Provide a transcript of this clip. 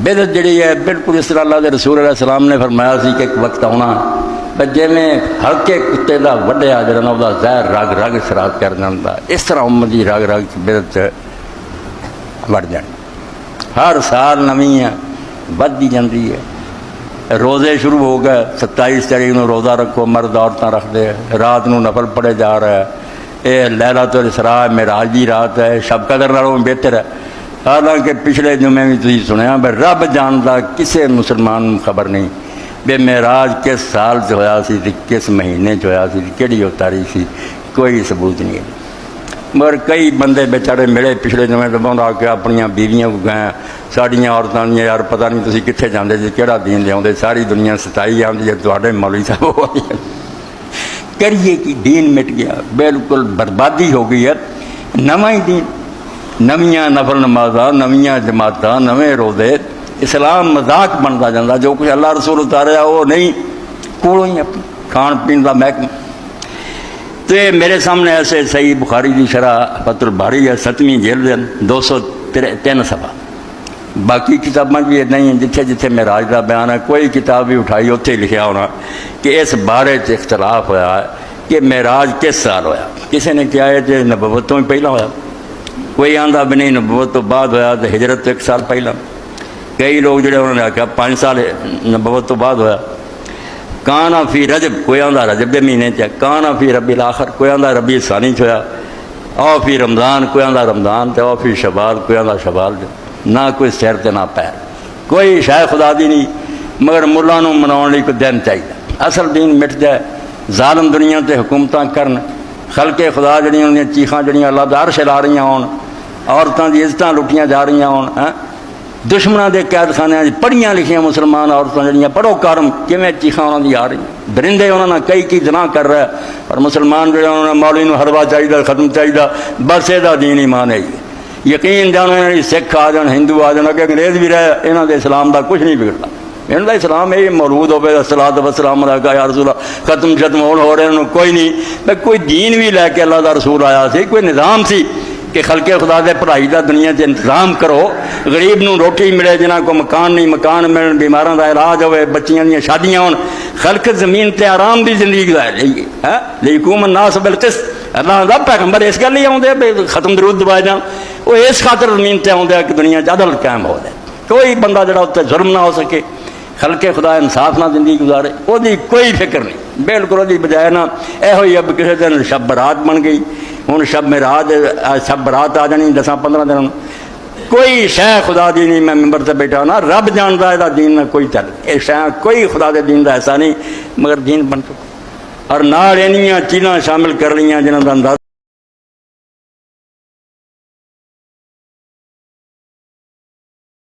बेदत जी है बिल्कुल इस तरह अल्लाह के रसूल सलाम ने फरमाया सी कि एक वक्त आना जिमें हल्के कुत्ते का वड्या जरा ना वह जहर रग रग शराब कर जाता, इस तरह उम्मत की रग रग बेदत वड़ जानी। हर साल नवी है बढ़ती जाती है। रोज़े शुरू हो गए, 27 तारीख को रोज़ा रखो, मर्द औरतें रखते हैं, रात को नफल पढ़े जा रहा है। यह लैलतुल इसरा मेराज की रात है, शब कदर नालों बेहतर है। हालांकि पिछले जुमे भी तुसीं सुनिया भी रब जानता किसी मुसलमान को खबर नहीं भी मेराज किस साल च होया सी, किस महीने च होया सी, किहड़ी वो तारीख सी, कोई सबूत नहीं है। मगर कई बंदे बेचारे मिले पिछले जुमे तो बहुत आके अपन बीवियों को गए, साड़ियाँ औरतों ने यार पता नहीं तुसीं कित्थे जांदे जी, किहड़ा दीन लियाउंदे, सारी दुनिया सताई आती है, तुहाडे मौलवी साहब हो आई है। करिए कि दीन मिट गया, बिल्कुल बर्बादी हो गई है। नवा ही दीन, नवियाँ नफल नमाज़ा, नवियाँ जमात, नवे रोज़े, इस्लाम मजाक बनता जाता। जो कुछ अल्लाह रसूल उतारिया वो नहीं, कोलों ही अपनी खाण पीण का महकमा। तो ये मेरे सामने ऐसे सही बुखारी की शरह फतुल बारी है, 7वीं जिल्द 203 सफ़ा। बाकी किताबों भी इदा ही, जिथे जिथे मेराज का बयान है, कोई किताब भी उठाई उत्थे लिखा होना कि इस बारे च इख्तलाफ होया है कि मेराज किस साल होया। किसी ने कहा है कि नबूवत तो ही पहला होया, कोई आंदा भी नहीं नबूवत तो बाद होया, तो हिजरत तो 1 साल पहला। कई लोग जो उन्होंने आख्या 5 साल नबूवत तो बाद होया। काना फी रजब, कोई आंदा रजब के महीने च, काना फी रबील आखिर, कोई आंदा रबी सानी च होया, आओ फी रमज़ान, कोई आंदा रमज़ान, तो आओ फी शबाल, कोई आंदा शबाल। ना कोई सिर ते ना पैर, कोई शायद खुदा दी नहीं, मगर मुल्लां नूं मनाउण लई कोई दिन चाहिए। असल दीन मिट जाए, जालम दुनिया ते हुकूमतां करन, खलके खुदा जड़ियां उन्दियां चीखां जड़ियां अल्लाह दा अर्श ला रही होण, औरतां दी इज्जतां लुटियां जा रही होण, दुश्मनां दे कैदखानियां च पढ़ियां लिखियां मुसलमान औरतां जड़ियां पढ़ो करम किवें चीखां उन्हां दी आ रही, दरिंदे उन्हां नाल कई जना कर रहा है। पर मुसलमान जो उन्होंने मौलवी नूं हलवा चाहिए, खत्म चाहिए, बस इहदा दीन ईमान है। यकीन जानो इन्होंने सिख आ जान, हिंदू आ जान, अगे अंग्रेज़ भी रहे, इन्हों के इस्लाम का कुछ नहीं बिगड़ता। इन्हों इस्लाम ये मौलूद हो सलात वसलाम या रसूल खत्म शत्म हो रहे हैं, कोई नहीं। मैं कोई दीन भी लैके अल्लाह का रसूल आया सी, कोई निज़ाम सी कि खलके खुदा के पढ़ाई का दुनिया से इंतजाम करो, गरीब नूं रोटी मिले, जिन्हों को मकान नहीं मकान मिलन, बीमारों का इलाज हो, बच्चियां दी शादियां होन, खलक जमीन ते आराम की जिंदगी गुजारे है लेकुम नास बिल किस्त। अल्लाह का पैगंबर इस गल ही आते खत्म दरूद दबाए जान, वो इस खातर जमीन से आते कि दुनिया अदल कायम हो जाए, कोई बंदा जो उत्ते जुर्म ना हो सके, खलके खुदा इंसाफ ना जिंदगी गुजारे, वही कोई फिक्र नहीं। बिल्कुल वही बजाय ना यो ही अब किसी दिन शब बरात बन गई, हुण शब मेराज शब बरात आ जानी 10-15 दिन, कोई शह खुदा दी नहीं। मैं मिंबर से बैठा ना, रब जानता है दीन में कोई चल, ये शह कोई खुदा के दीन का ऐसा नहीं, मगर दीन बन चुका और नाल इन्नियां चीज़ां शामिल कर लियां जिन्हां दा अंदाज़ा